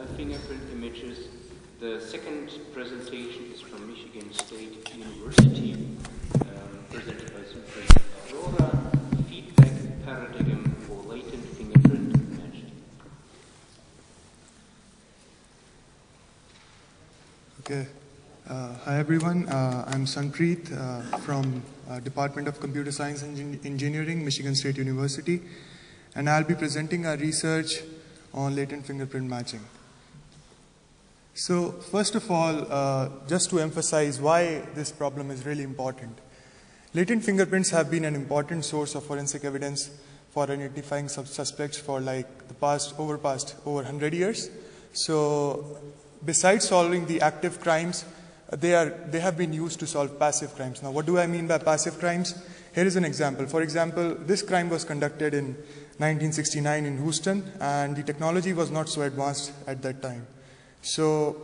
fingerprint images. The second presentation is from Michigan State University, presented by Fingerprint Aurora, feedback paradigm for latent fingerprint matching. Okay. Hi everyone, I'm Sanpreet from Department of Computer Science and Engineering, Michigan State University, and I'll be presenting our research on latent fingerprint matching. So first of all, just to emphasize why this problem is really important. Latent fingerprints have been an important source of forensic evidence for identifying suspects for like over 100 years. So besides solving the active crimes, they have been used to solve passive crimes. Now, what do I mean by passive crimes? Here is an example. For example, this crime was conducted in 1969 in Houston, and the technology was not so advanced at that time. So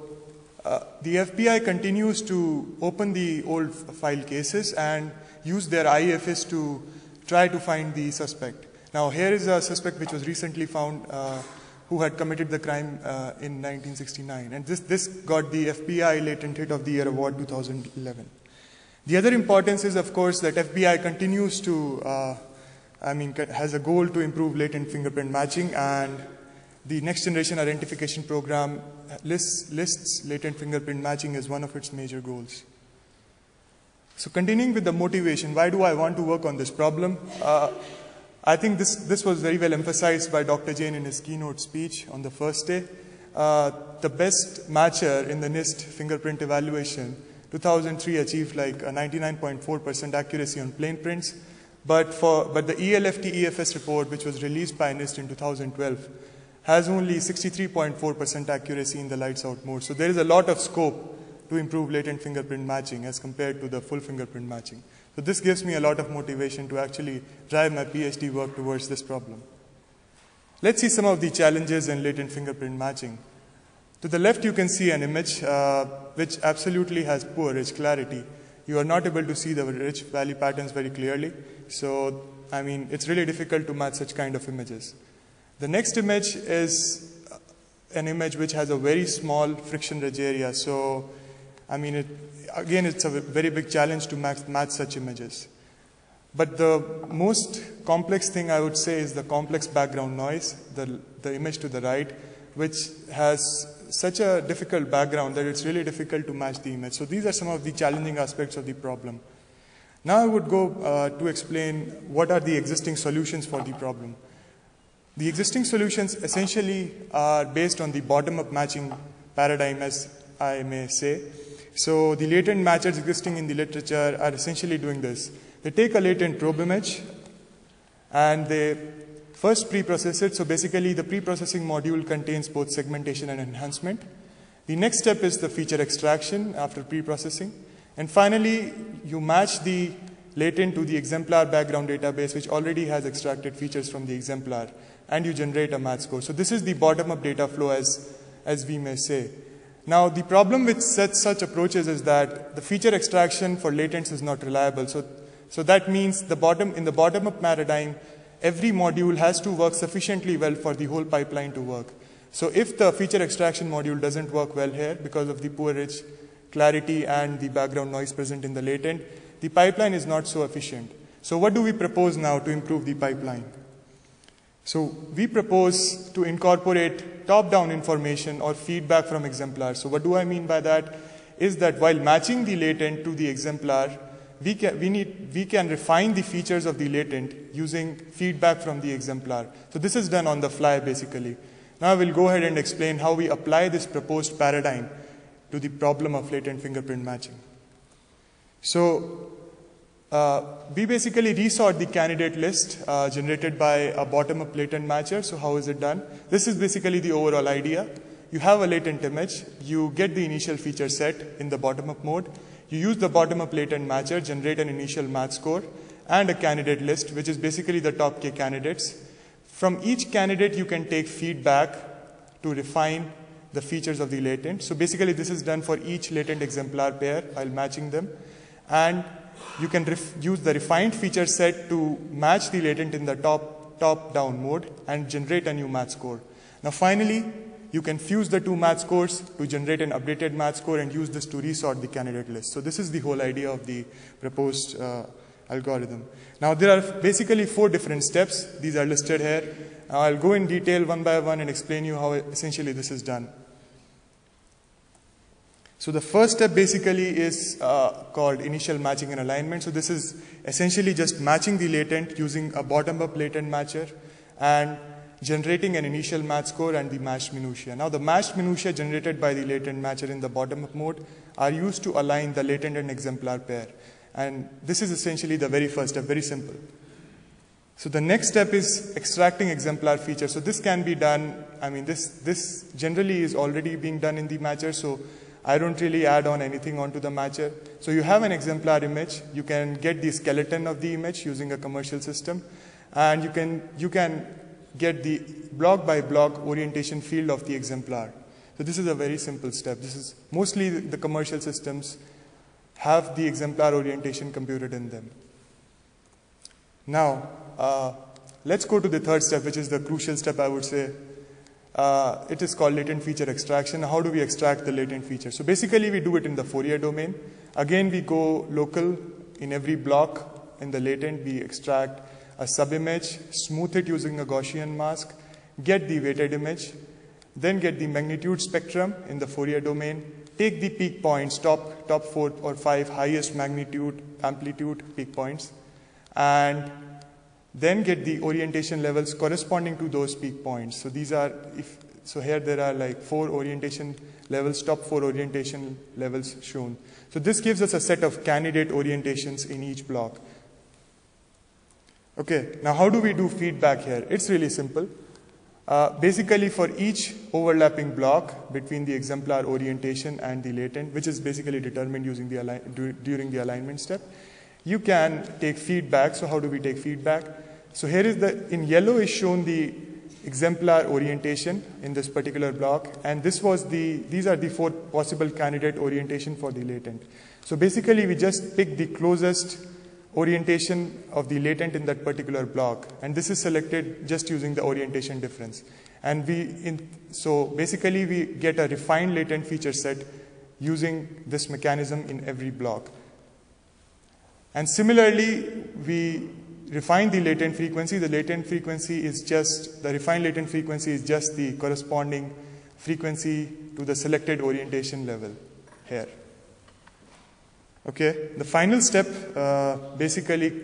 the FBI continues to open the old file cases and use their IFS to try to find the suspect. Now, here is a suspect which was recently found who had committed the crime in 1969. And this got the FBI Latent Hit of the Year Award 2011. The other importance is, of course, that FBI continues to, has a goal to improve latent fingerprint matching, and the Next Generation Identification Program lists latent fingerprint matching as one of its major goals. So continuing with the motivation, why do I want to work on this problem? I think this was very well emphasized by Dr. Jain in his keynote speech on the first day. The best matcher in the NIST fingerprint evaluation, 2003, achieved like a 99.4% accuracy on plain prints, but the ELFT EFS report, which was released by NIST in 2012, has only 63.4% accuracy in the lights out mode. So there is a lot of scope to improve latent fingerprint matching as compared to the full fingerprint matching. So this gives me a lot of motivation to actually drive my PhD work towards this problem. Let's see some of the challenges in latent fingerprint matching. To the left, you can see an image which absolutely has poor rich clarity. You are not able to see the rich valley patterns very clearly. So, it's really difficult to match such kind of images. The next image is an image which has a very small friction ridge area. So, again, it's a very big challenge to match such images. But the most complex thing I would say is the complex background noise, the image to the right, which has such a difficult background that it's really difficult to match the image. So these are some of the challenging aspects of the problem. Now I would go to explain what are the existing solutions for the problem. The existing solutions essentially are based on the bottom-up matching paradigm, as I may say. So the latent matchers existing in the literature are essentially doing this. They take a latent probe image and they first pre-process it. So basically the pre-processing module contains both segmentation and enhancement. The next step is the feature extraction after pre-processing. And finally, you match the latent to the exemplar background database, which already has extracted features from the exemplar, and you generate a match score. So this is the bottom-up data flow, as we may say. Now, the problem with such approaches is that the feature extraction for latents is not reliable. So that means in the bottom-up paradigm, every module has to work sufficiently well for the whole pipeline to work. So if the feature extraction module doesn't work well here because of the poor rich clarity and the background noise present in the latent, the pipeline is not so efficient. So what do we propose now to improve the pipeline? So we propose to incorporate top-down information or feedback from exemplars. So what do I mean by that? Is that while matching the latent to the exemplar, we can refine the features of the latent using feedback from the exemplar. So this is done on the fly, basically. Now I will go ahead and explain how we apply this proposed paradigm to the problem of latent fingerprint matching. So we basically resort the candidate list generated by a bottom-up latent matcher. So how is it done? This is basically the overall idea. You have a latent image. You get the initial feature set in the bottom-up mode. You use the bottom-up latent matcher, generate an initial match score, and a candidate list, which is basically the top K candidates. From each candidate, you can take feedback to refine the features of the latent. So basically, this is done for each latent exemplar pair while matching them. And you can use the refined feature set to match the latent in the top-down mode and generate a new match score. Now finally, you can fuse the two match scores to generate an updated match score and use this to resort the candidate list. So this is the whole idea of the proposed algorithm. Now there are basically 4 different steps. These are listed here. I'll go in detail one by one and explain you how essentially this is done. So the first step basically is called initial matching and alignment. So this is essentially just matching the latent using a bottom-up latent matcher and generating an initial match score and the matched minutiae. Now the matched minutiae generated by the latent matcher in the bottom-up mode are used to align the latent and exemplar pair. And this is essentially the very first step, very simple. So the next step is extracting exemplar features. So this can be done, this generally is already being done in the matcher, so I don't really add on anything onto the matcher. So you have an exemplar image, you can get the skeleton of the image using a commercial system, and you can get the block by block orientation field of the exemplar. So this is a very simple step. This is mostly the commercial systems have the exemplar orientation computed in them. Now, let's go to the third step, which is the crucial step, I would say. It is called latent feature extraction. How do we extract the latent feature? So basically, we do it in the Fourier domain. Again, we go local in every block in the latent. We extract a subimage, smooth it using a Gaussian mask, get the weighted image, then get the magnitude spectrum in the Fourier domain, take the peak points, top 4 or 5 highest magnitude, amplitude peak points, and then get the orientation levels corresponding to those peak points. So these are, so here there are like 4 orientation levels, top 4 orientation levels shown. So this gives us a set of candidate orientations in each block. Okay, now how do we do feedback here? It's really simple. Basically for each overlapping block between the exemplar orientation and the latent, which is basically determined using during the alignment step, you can take feedback. So how do we take feedback? So here is in yellow is shown the exemplar orientation in this particular block, and these are the 4 possible candidate orientation for the latent. So basically we just pick the closest orientation of the latent in that particular block, and this is selected just using the orientation difference. And so basically we get a refined latent feature set using this mechanism in every block. And similarly, we refine the latent frequency. The latent frequency is the refined latent frequency is just the corresponding frequency to the selected orientation level here. Okay, the final step basically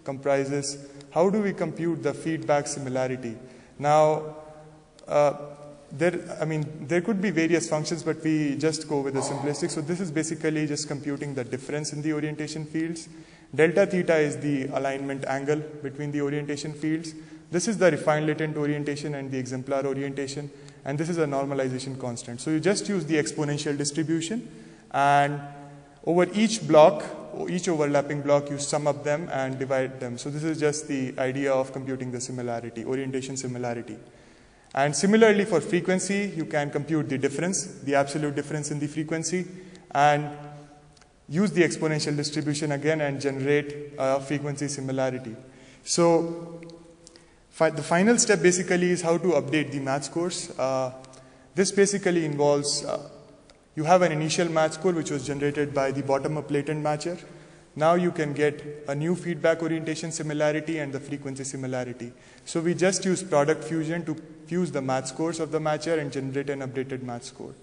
comprises how do we compute the feedback similarity. Now, there could be various functions, but we just go with the simplistic. So this is basically just computing the difference in the orientation fields. Delta theta is the alignment angle between the orientation fields. This is the refined latent orientation and the exemplar orientation, and this is a normalization constant. So you just use the exponential distribution, and over each block, each overlapping block, you sum up them and divide them. So this is just the idea of computing the similarity, orientation similarity. And similarly for frequency, you can compute the difference, the absolute difference in the frequency, and use the exponential distribution again and generate a frequency similarity. So the final step basically is how to update the match scores. This basically involves you have an initial match score which was generated by the bottom-up latent matcher. Now you can get a new feedback orientation similarity and the frequency similarity. So we just use product fusion to fuse the match scores of the matcher and generate an updated match score.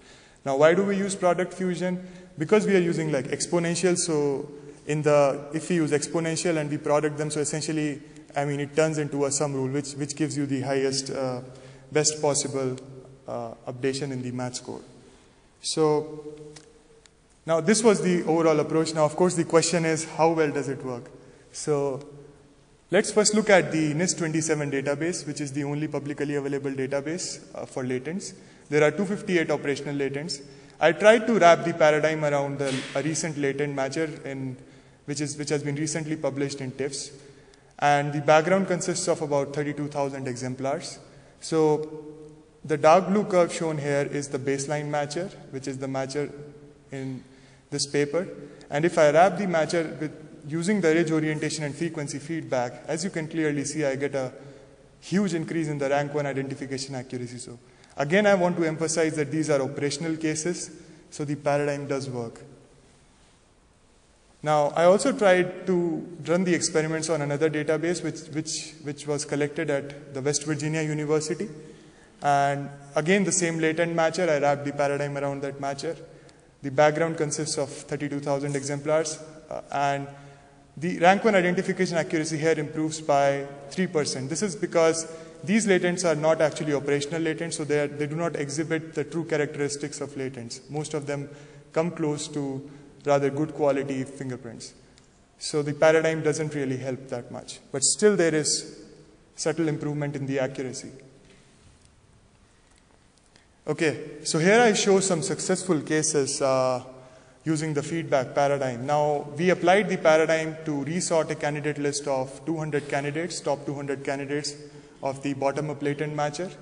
Now why do we use product fusion? Because we are using like exponential. So if we use exponential and we product them, so essentially, it turns into a sum rule which gives you the highest, best possible updation in the match score. So now this was the overall approach. Now of course the question is how well does it work? So let's first look at the NIST-27 database, which is the only publicly available database for latents. There are 258 operational latents. I tried to wrap the paradigm around a recent latent matcher which has been recently published in TIFFs. And the background consists of about 32,000 exemplars. So the dark blue curve shown here is the baseline matcher, which is the matcher in this paper. And if I wrap the matcher using the ridge orientation and frequency feedback, as you can clearly see, I get a huge increase in the rank 1 identification accuracy. So Again, I want to emphasize that these are operational cases, so the paradigm does work. Now, I also tried to run the experiments on another database which was collected at the West Virginia University. And again, the same latent matcher, I wrapped the paradigm around that matcher. The background consists of 32,000 exemplars, and the rank 1 identification accuracy here improves by 3%. This is because these latents are not actually operational latents, so they do not exhibit the true characteristics of latents. Most of them come close to rather good quality fingerprints. So the paradigm doesn't really help that much. But still there is subtle improvement in the accuracy. Okay, so here I show some successful cases using the feedback paradigm. Now, we applied the paradigm to resort a candidate list of 200 candidates, top 200 candidates of the bottom-up latent matcher.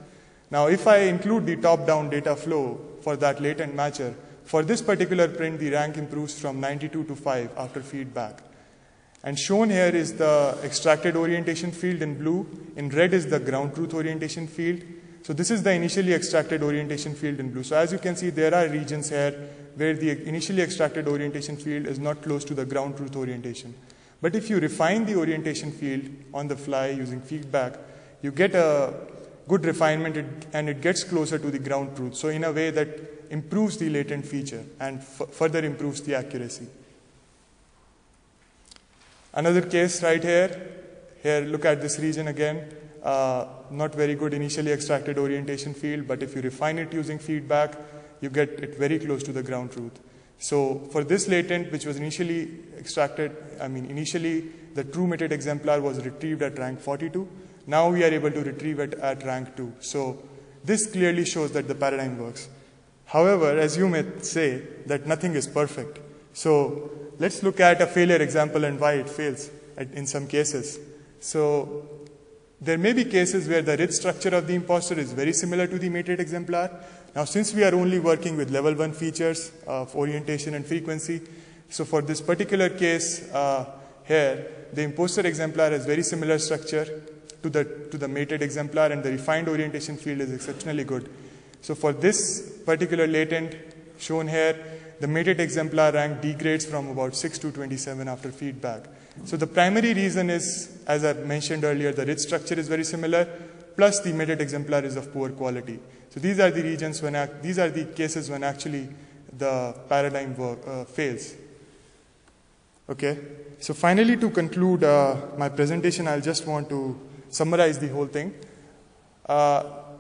Now, if I include the top-down data flow for that latent matcher, for this particular print, the rank improves from 92 to 5 after feedback. And shown here is the extracted orientation field in blue. In red is the ground truth orientation field. So this is the initially extracted orientation field in blue. So as you can see, there are regions here where the initially extracted orientation field is not close to the ground truth orientation. But if you refine the orientation field on the fly using feedback, you get a good refinement and it gets closer to the ground truth. So in a way that improves the latent feature and further improves the accuracy. Another case right here. Here, look at this region again. Not very good initially extracted orientation field, but if you refine it using feedback, you get it very close to the ground truth. So for this latent, which was initially extracted, initially the true mated exemplar was retrieved at rank 42. Now we are able to retrieve it at rank 2. So this clearly shows that the paradigm works. However, as you may say, that nothing is perfect. So let's look at a failure example and why it fails in some cases. So there may be cases where the rich structure of the imposter is very similar to the mated exemplar. Now, since we are only working with level 1 features of orientation and frequency, so for this particular case here, the imposter exemplar has very similar structure to the mated exemplar, and the refined orientation field is exceptionally good. So for this particular latent shown here, the mated exemplar rank degrades from about 6 to 27 after feedback. So the primary reason is, as I mentioned earlier, the rich structure is very similar, plus the mated exemplar is of poor quality. So these are the regions these are the cases when actually the paradigm fails. Okay. So finally, to conclude my presentation, I'll just want to summarize the whole thing.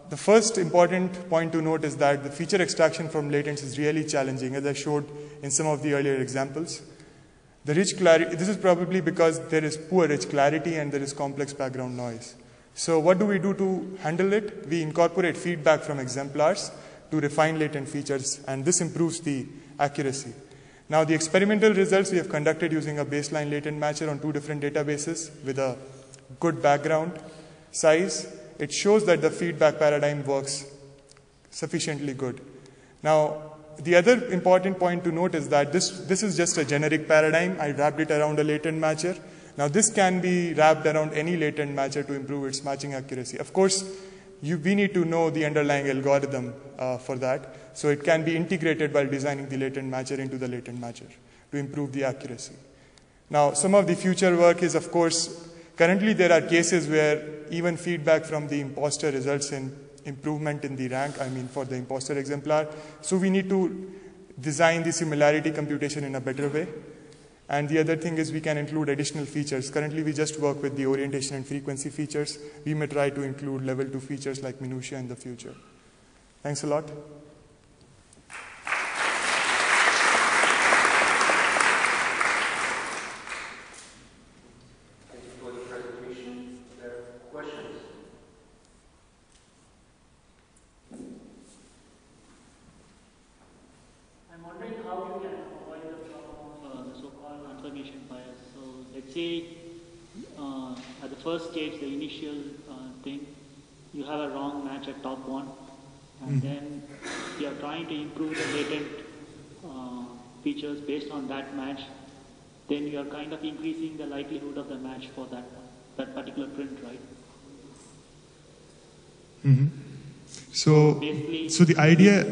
The first important point to note is that the feature extraction from latents is really challenging, as I showed in some of the earlier examples. The rich clarity, this is probably because there is poor rich clarity and there is complex background noise. So what do we do to handle it? We incorporate feedback from exemplars to refine latent features, and this improves the accuracy. Now, the experimental results we have conducted using a baseline latent matcher on 2 different databases with a good background size. It shows that the feedback paradigm works sufficiently good. Now, the other important point to note is that this is just a generic paradigm. I wrapped it around a latent matcher. Now, this can be wrapped around any latent matcher to improve its matching accuracy. Of course, we need to know the underlying algorithm for that. So it can be integrated while designing the latent matcher into the latent matcher to improve the accuracy. Now, some of the future work is, of course, currently there are cases where even feedback from the imposter results in improvement in the rank, for the imposter exemplar. So we need to design the similarity computation in a better way. And the other thing is we can include additional features. Currently we just work with the orientation and frequency features. We may try to include level 2 features like minutia in the future. Thanks a lot. Thank you for the presentation. Are there questions? I'm wondering how you can avoid the problem of the so-called confirmation bias. So let's say at the first stage, the initial thing, you have a wrong match at top 1, and then you are trying to improve the latent features based on that match. Then you are kind of increasing the likelihood of the match for that particular print, right? So the idea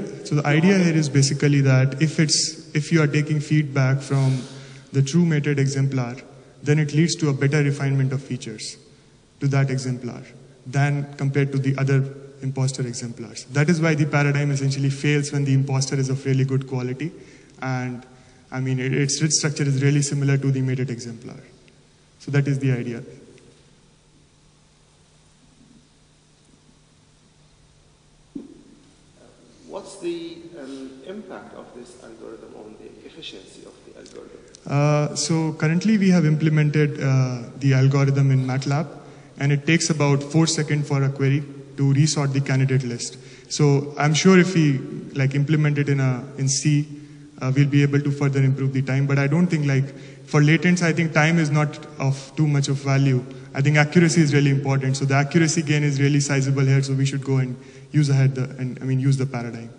here is basically that if you are taking feedback from the true mated exemplar, then it leads to a better refinement of features to that exemplar than compared to the other imposter exemplars. That is why the paradigm essentially fails when the imposter is of really good quality, and I mean its rich structure is really similar to the mated exemplar. So that is the idea. What's the impact of this algorithm on the efficiency of the algorithm? So currently we have implemented the algorithm in MATLAB, and it takes about 4 seconds for a query to resort the candidate list. So I'm sure if we implement it in C, we'll be able to further improve the time. But I don't think for latents, I think time is not of too much of value. I think accuracy is really important. So the accuracy gain is really sizable here. So we should go and use use the paradigm.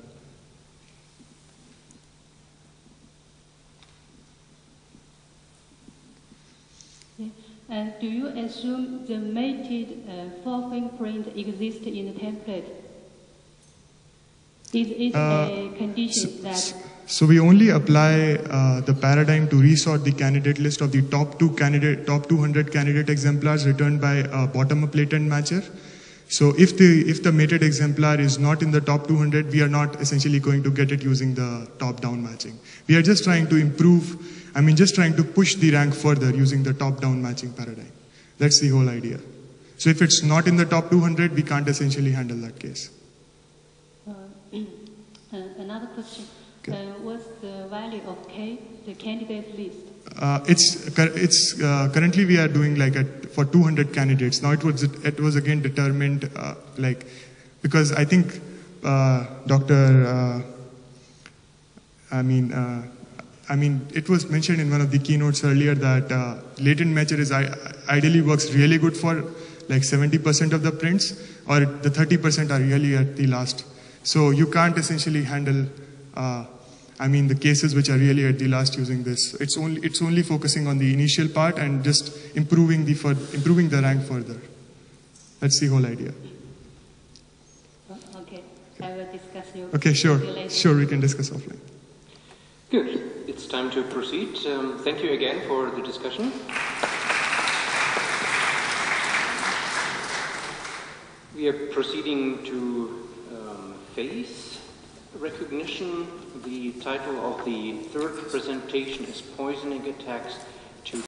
And do you assume the mated for fingerprint exists in the template? Is it a condition that... So we only apply the paradigm to resort the candidate list of the top 200 candidate exemplars returned by a bottom-up latent matcher. So if the mated exemplar is not in the top 200, we are not essentially going to get it using the top-down matching. We are just trying to improve, just trying to push the rank further using the top-down matching paradigm. That's the whole idea. So if it's not in the top 200, we can't essentially handle that case. Another question. Okay. What's the value of K, the candidate list? It's currently we are doing for 200 candidates. Now it was again determined because I think it was mentioned in one of the keynotes earlier that latent matcher ideally works really good for 70% of the prints, or the 30% are really at the last. So you can't essentially handle the cases which are really at the last using this. It's only focusing on the initial part and just improving the rank further. That's the whole idea. Okay, I will discuss your. Okay, sure, we can discuss offline. Good. It's time to proceed. Thank you again for the discussion. We are proceeding to face recognition. The title of the third presentation is Poisoning Attacks